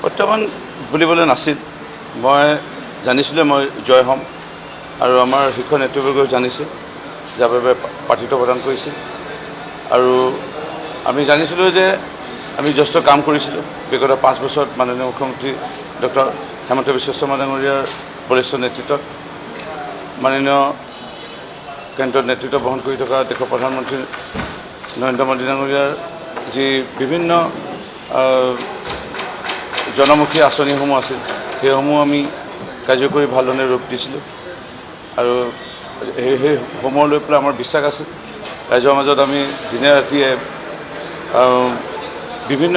প্ৰত্যাহ্বান বুলিবলৈ নাছিল। মই জানিছিলোঁ মই জয় হ'ম আৰু আমাৰ শিক্ষক নেতৃবৰ্গও জানিছিল, যাৰ বাবে প্ৰাৰ্থিত্ব প্ৰদান কৰিছিল। আৰু আমি জানিছিলোঁ যে আমি যথেষ্ট কাম কৰিছিলোঁ। বিগত 5 বছৰত মাননীয় মুখ্যমন্ত্ৰী ডক্টৰ হিমন্ত বিশ্ব শৰ্মা ডাঙৰীয়াৰ বলিষ্ঠ নেতৃত্বত, মাননীয় কেন্দ্ৰত নেতৃত্ব বহন কৰি থকা দেশৰ প্ৰধানমন্ত্ৰী নৰেন্দ্ৰ মোদী ডাঙৰীয়াৰ যি বিভিন্ন জনমুখী আঁচনিসমূহ আছিল, সেইসমূহ আমি কাৰ্যকৰী ভালধৰণে ৰূপ দিছিলোঁ। আৰু সেইসমূহ লৈ পেলাই আমাৰ বিশ্বাস আছিল। ৰাইজৰ মাজত আমি দিনে ৰাতিয়ে বিভিন্ন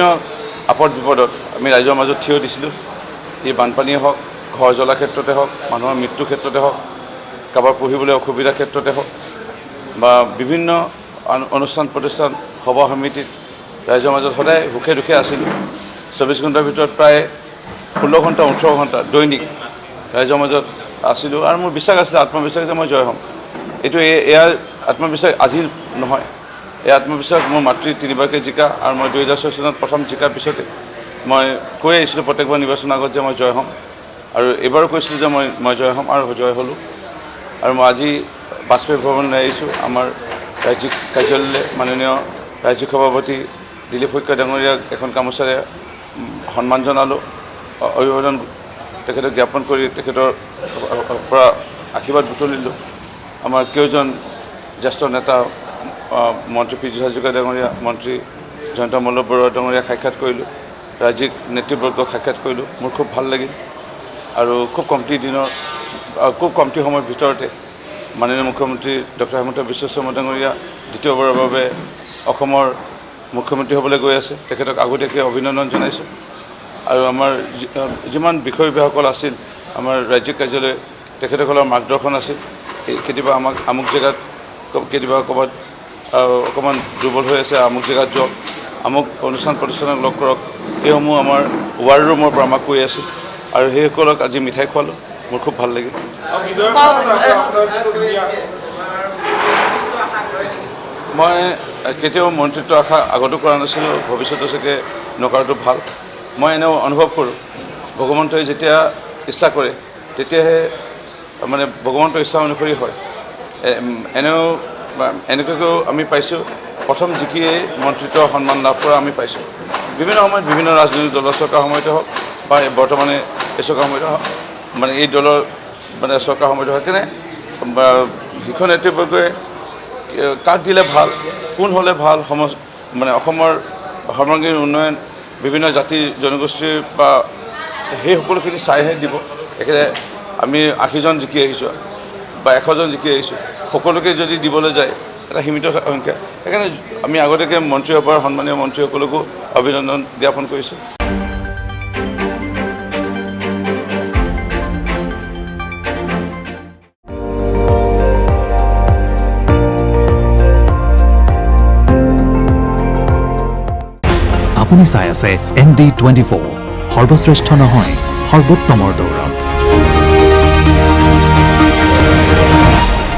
আপদ বিপদত আমি ৰাইজৰ মাজত থিয় দিছিলোঁ। এই বানপানীয়ে হওক, ঘৰ জ্বলাৰ ক্ষেত্ৰতে হওক, মানুহৰ মৃত্যুৰ ক্ষেত্ৰতে হওক, কাৰোবাৰ পঢ়িবলৈ অসুবিধাৰ ক্ষেত্ৰতে হওক, বা বিভিন্ন অনুষ্ঠান প্ৰতিষ্ঠান সভা সমিতিত ৰাইজৰ মাজত সদায় সুখে দুখে আছিলোঁ। 24 ঘণ্টাৰ ভিতৰত প্ৰায় 16 ঘণ্টা 18 ঘণ্টা দৈনিক ৰাইজৰ মাজত আছিলোঁ। আৰু মোৰ বিশ্বাস আছিলে, আত্মবিশ্বাস যে মই জয় হ'ম। এইটো এয়াৰ আত্মবিশ্বাস আজি নহয়, এই আত্মবিশ্বাস মোৰ মাতৃ 3বাৰকৈ জিকা আৰু মই 2006 চনত প্ৰথম জিকাৰ পিছতে মই কৈ আহিছিলোঁ প্ৰত্যেকবাৰ নিৰ্বাচনৰ আগত যে মই জয় হ'ম, আৰু এইবাৰো কৈছিলোঁ যে মই জয় হ'ম আৰু জয় হ'লোঁ। আৰু মই আজি বাজপেয়ী ভৱনলৈ আহিছোঁ, আমাৰ ৰাজ্যিক কাৰ্যালয়লৈ। মাননীয় ৰাজ্যিক সভাপতি দিলীপ শইকীয়া ডাঙৰীয়াক এখন গামোচাৰে সন্মান জনালোঁ, অভিবাদন তেখেতক জ্ঞাপন কৰি তেখেতৰ পৰা আশীৰ্বাদ বুটলিলোঁ। আমাৰ কেইজন জ্যেষ্ঠ নেতা, মন্ত্ৰী পীযুষ হাজৰিকা ডাঙৰীয়া, মন্ত্ৰী জয়ন্ত মল্ল বৰুৱা ডাঙৰীয়াক সাক্ষাৎ কৰিলোঁ, ৰাজ্যিক নেতৃবৰ্গক সাক্ষাৎ কৰিলোঁ। মোৰ খুব ভাল লাগিল। আৰু খুব কমটি সময়ৰ ভিতৰতে মাননীয় মুখ্যমন্ত্ৰী ডক্টৰ হিমন্ত বিশ্ব শৰ্মা ডাঙৰীয়া দ্বিতীয়বাৰৰ বাবে অসমৰ মুখ্যমন্ত্ৰী হ'বলৈ গৈ আছে। তেখেতক আগতীয়াকৈ অভিনন্দন জনাইছোঁ। আৰু আমাৰ যিমান বিষয় বিভাগসকল আছিল আমাৰ ৰাজ্যিক কাৰ্যালয়, তেখেতসকলৰ মাৰ্গদৰ্শন আছিল। কেতিয়াবা আমাক আমুক জেগাত, কেতিয়াবা ক'ৰবাত অকণমান দুৰ্বল হৈ আছে, আমুক জেগাত যাওক, আমুক অনুষ্ঠান প্ৰতিষ্ঠানক লগ কৰক, সেইসমূহ আমাৰ ৱাৰ ৰুমৰ পৰা আমাক কৈ আছিল। আৰু সেইসকলক আজি মিঠাই খোৱালোঁ। মোৰ খুব ভাল লাগিল। মই কেতিয়াও মন্ত্ৰিত্ব আশা আগতো কৰা নাছিলোঁ, ভৱিষ্যতে চাগে নকৰাটো ভাল। মই এনেও অনুভৱ কৰোঁ, ভগৱন্তই যেতিয়া ইচ্ছা কৰে তেতিয়াহে মানে ভগৱন্তৰ ইচ্ছা অনুসৰি হয়। এনেকুৱাকৈও আমি পাইছোঁ, প্ৰথম জিকিয়ে মন্ত্ৰিত্ব সন্মান লাভ কৰা আমি পাইছোঁ। বিভিন্ন সময়ত বিভিন্ন ৰাজনৈতিক দলৰ চৰকাৰ সময়তে হওক বা বৰ্তমানে এই চৰকাৰ সময়তে হওক, মানে এই দলৰ মানে চৰকাৰ সময়তে হওক, কেনে শিক্ষক নেতৃবৰ্গই কাক দিলে ভাল, কোন হ'লে ভাল, মানে অসমৰ সৰ্বাংগীন উন্নয়ন, বিভিন্ন জাতি জনগোষ্ঠীৰ বা সেই সকলোখিনি চাইহে দিব। একেবাৰে আমি 80জন জিকি আহিছোঁ বা 100জন জিকি আহিছোঁ, সকলোকে যদি দিবলৈ যায় এটা সীমিত সংখ্যা। সেইকাৰণে আমি আগতীয়াকৈ মন্ত্ৰীসভাৰ সন্মানীয় মন্ত্ৰীসকলকো অভিনন্দন জ্ঞাপন কৰিছোঁ। আপুনি চাই আছে ND24, সৰ্বশ্ৰেষ্ঠ নহয় সৰ্বোত্তমৰ দৌৰ।